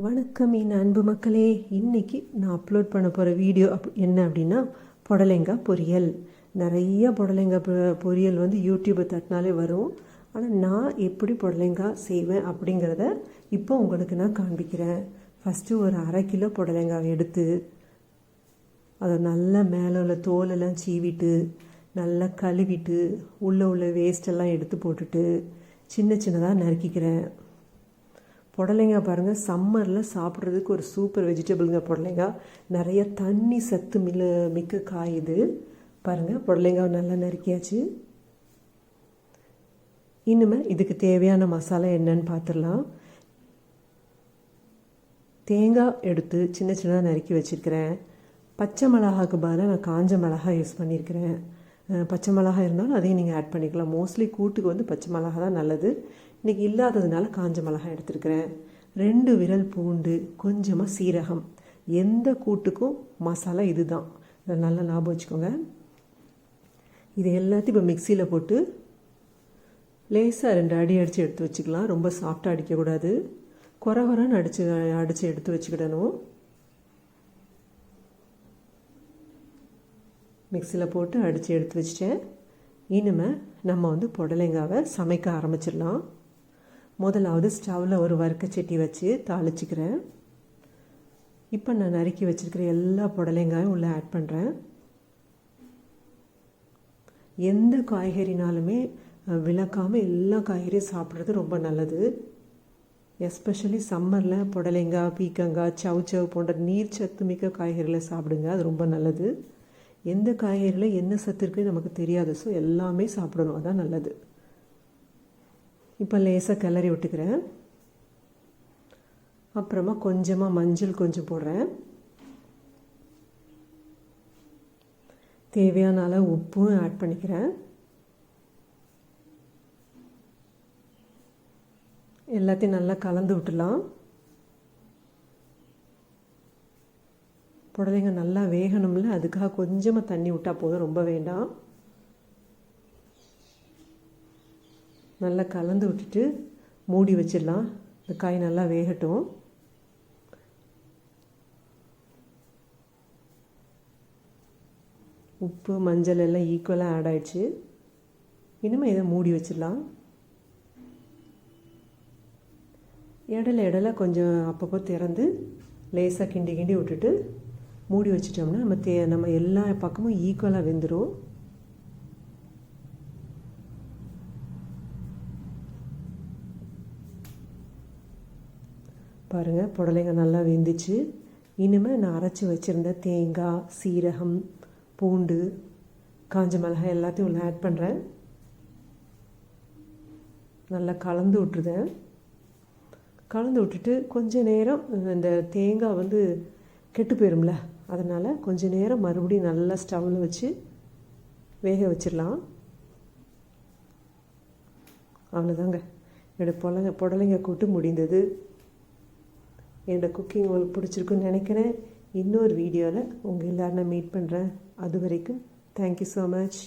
வணக்கம் என் அன்பு மக்களே. இன்றைக்கி நான் அப்லோட் பண்ண போகிற வீடியோ என்ன அப்படின்னா புடலங்காய் பொரியல். நிறைய புடலங்காய் பொரியல் வந்து யூடியூப்பை தட்டினாலே வரும். ஆனால் நான் எப்படி புடலங்காய் செய்வேன் அப்படிங்கிறத இப்போ உங்களுக்கு நான் காண்பிக்கிறேன். ஃபஸ்ட்டு ஒரு 1/2 கிலோ புடலங்காய் எடுத்து அதை நல்லா மேலே உள்ள தோலெல்லாம் சீவிட்டு நல்லா கழுவிட்டு உள்ள வேஸ்டெல்லாம் எடுத்து போட்டுட்டு சின்ன சின்னதாக நறுக்கிக்கிறேன். புடலங்காய் பாருங்கள், சம்மரில் சாப்பிட்றதுக்கு ஒரு சூப்பர் வெஜிடபிளுங்க புடலங்காய். நிறைய தண்ணி சத்து மிக்க காய் இது. பாருங்கள், புடலங்காய் நல்லா நறுக்கியாச்சு. இனிமேல் இதுக்கு தேவையான மசாலா என்னன்னு பார்த்துடலாம். தேங்காய் எடுத்து சின்ன சின்னதாக நறுக்கி வச்சுருக்கிறேன். பச்சை மிளகாய்க்கு பதிலாக நான் காஞ்ச மிளகாய் யூஸ் பண்ணியிருக்கிறேன். பச்சை மிளகாய் இருந்தாலும் அதையும் நீங்கள் ஆட் பண்ணிக்கலாம். மோஸ்ட்லி கூட்டுக்கு வந்து பச்சை மிளகாய் தான் நல்லது. இன்றைக்கி இல்லாததுனால காஞ்ச மிளகாய் எடுத்துருக்கிறேன். 2 விரல் பூண்டு, கொஞ்சமாக சீரகம். எந்த கூட்டுக்கும் மசாலா இது தான், இதை நல்லா ஞாபகம் வச்சுக்கோங்க. இது எல்லாத்தையும் இப்போ மிக்சியில் போட்டு லேசாக 2 அடி அடித்து எடுத்து வச்சுக்கலாம். ரொம்ப சாஃப்டாக அடிக்கக்கூடாது, குறன்னு அடித்து எடுத்து வச்சுக்கிடணும். மிக்சியில் போட்டு அடித்து எடுத்து வச்சிட்டேன். இனிமேல் நம்ம வந்து புடலங்காவை சமைக்க ஆரம்பிச்சிடலாம். முதலாவது ஸ்டவ்வில் ஒரு வறுக்கச்சட்டி வச்சு தாளிச்சிக்கிறேன். இப்போ நான் நறுக்கி வச்சுருக்கிற எல்லா புடலங்காயும் உள்ளே ஆட் பண்ணுறேன். எந்த காய்கறினாலுமே விளக்காமல் எல்லா காய்கறியும் சாப்பிட்றது ரொம்ப நல்லது. எஸ்பெஷலி சம்மரில் புடலங்காய், பீக்கங்காய், சவுச்சவு போன்ற நீர் சத்து மிக்க காய்கறிகளை சாப்பிடுங்க. அது ரொம்ப நல்லது. எந்த காய்கறியில் என்ன சத்து இருக்குன்னு நமக்கு தெரியாது. ஸோ எல்லாமே சாப்பிடணும், அதான் நல்லது. இப்போ லேசாக கிளறி விட்டுக்கிறேன். அப்புறமா கொஞ்சமாக மஞ்சள் கொஞ்சம் போடுறேன். தேவையான அளவு உப்பும் ஆட் பண்ணிக்கிறேன். எல்லாத்தையும் நல்லா கலந்து விட்டுலாம். புடலங்காய் நல்லா வேகணும்ல, அதுக்காக கொஞ்சமாக தண்ணி விட்டால் போதும், ரொம்ப வேண்டாம். நல்லா கலந்து விட்டுட்டு மூடி வச்சிடலாம். இந்த காய் நல்லா வேகட்டும். உப்பு மஞ்சள் எல்லாம் ஈக்குவலாக ஆட் ஆகிடுச்சு. இனிமேல் இதை மூடி வச்சிடலாம். இடையில கொஞ்சம் அப்பப்போ திறந்து லேசாக கிண்டி விட்டுட்டு மூடி வச்சிட்டோம்னா நம்ம எல்லா பக்கமும் ஈக்குவலாக வெந்துடும். பாருங்கள், புடலங்காய் நல்லா வெந்துச்சு. இனிமேல் நான் அரைச்சி வச்சுருந்த தேங்காய், சீரகம், பூண்டு, காஞ்ச மிளகாய் எல்லாத்தையும் உள்ள ஆட் பண்ணுறேன். நல்லா கலந்து விட்டுருதேன். கலந்து விட்டுட்டு கொஞ்ச நேரம் இந்த தேங்காய் வந்து கெட்டு போயிடும்ல, அதனால் கொஞ்ச நேரம் மறுபடியும் நல்லா ஸ்டவ்வில் வச்சு வேக வச்சிடலாம். அவ்வளோதாங்க, என்னோடய புடலங்காய் கூட்டு முடிந்தது. என்னோடய குக்கிங் உங்களுக்கு பிடிச்சிருக்குன்னு நினைக்கிறேன். இன்னொரு வீடியோவில் உங்கள் எல்லோரும் நான் மீட் பண்ணுறேன். அது வரைக்கும் தேங்க்யூ ஸோ மச்.